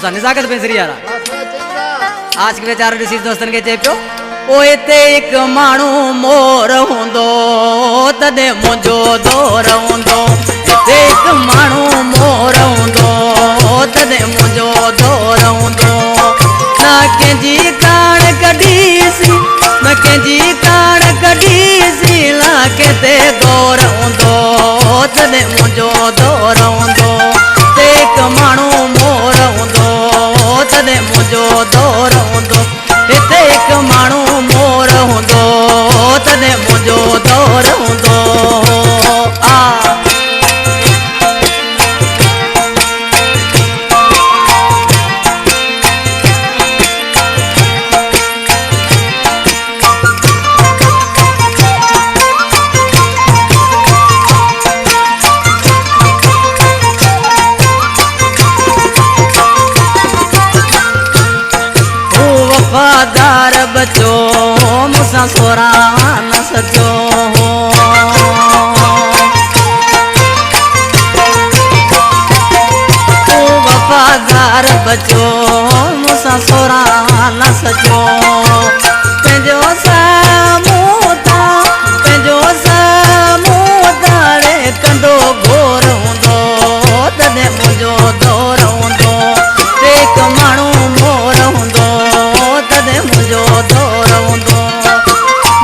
सा निजाकत पेंसरी यारा आज के बेचारो ऋषि दोस्तन के चे पियो ओए ते एक मानू मोर हुंदो तदे मुंजो दौर हुंदो ते एक मानू मोर हुंदो तदे मुंजो दौर हुंदो ना कंहिंजी कान कढीसी न कंहिंजी कान कढीसी लाके ते गौर हुंदो तदे मुंजो दौर हुंदो ते एक मानू मोर हुंदो तदे मुंजो दौर हुंदो हिते एक मानू मोर हुंदो तदे मुंजो दौर हुंदो आ वफादार बचो मुसा सोरा न सचो वफादार बचो मुसा सोरा न सचो पंहिंजो साम्हूं तारे कंदो घोर हूंदो तॾहिं मुंहिंजो दौर हूंदो हिक माण्हू मोर हूंदो तदे मुंजो दौर हुंदो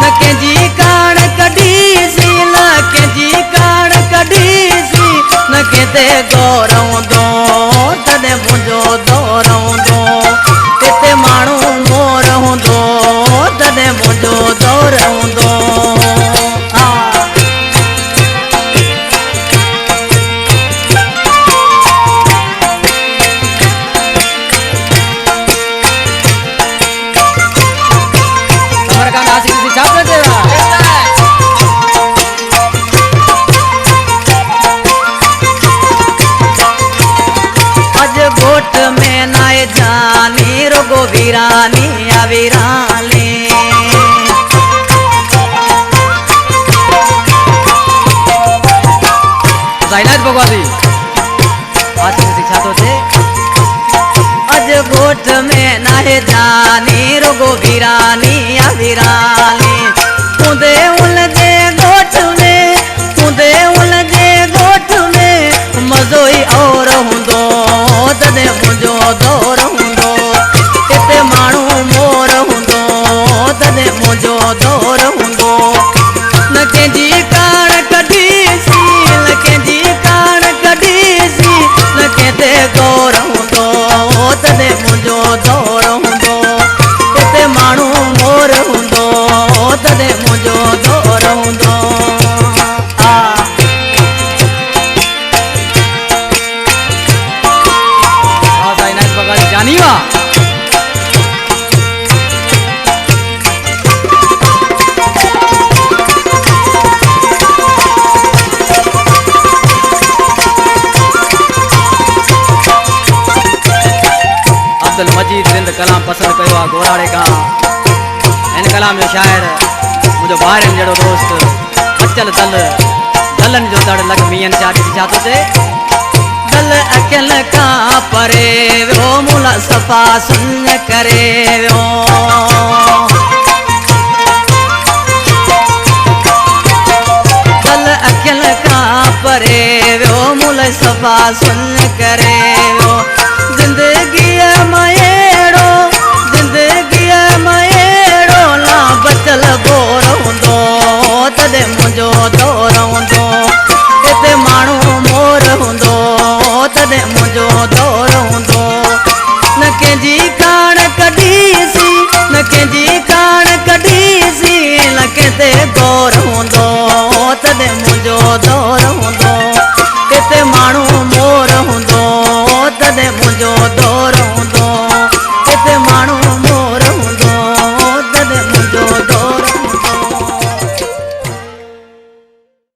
न कंहिंजी कान कढीसी न कंहिंजी कान कढीसी न कंहिंते गौर हुंदो तदे मुंजो दौर हुंदो हिते माण्हू मोर हुंदो तदे मुंजो दौर हुंदो गोट में नाए जानी रोगो वीरानी या वीरानी जाइनाज भगवादी आज की शिक्षा तो थे अज गोट में नाए जानी रोगो वीरानी या वीरानी कुंदे उलझे गोट में कुंदे उलझे गोट में मजो ही और हुंदो तदे मुंजो दौर हुंदो हिते माण्हू मोर हुंदो तदे मुंजो दौर हुंदो न कंहिंजी कान कढीसी न कंहिंजी कान कढीसी न कंहिंते गौर हुंदो तदे मुंजो दौर हुंदो हिते माण्हू मोर हुंदो तदे मुंजो दौर हुंदो जानिवा अब्दुल मजीद जिंद कलाम पसंद कयो आ गोराड़े का इन कलाम जो शायर मुझो बारन जड़ो दोस्त अचल दलन जो दड़ लग मियन चाटी चातो से दल अकल का परे वो मुला सफा सुन करे वो दल अकल का परे वो मुला सफा सुन करे वो जिंदगी मयेड़ो ना बचल बोर हुंदो तदे मुंजो दौर हुंदो हिते माण्हू मोर हुंदो तदे मुंजो दौर हुंदो न कंहिंजी कान कढीसी न कंहिंजी कान कढीसी न कंहिंते गौर हुंदो तदे मुंजो दौर हुंदो हिते माण्हू मोर हुंदो तदे मुंजो दौर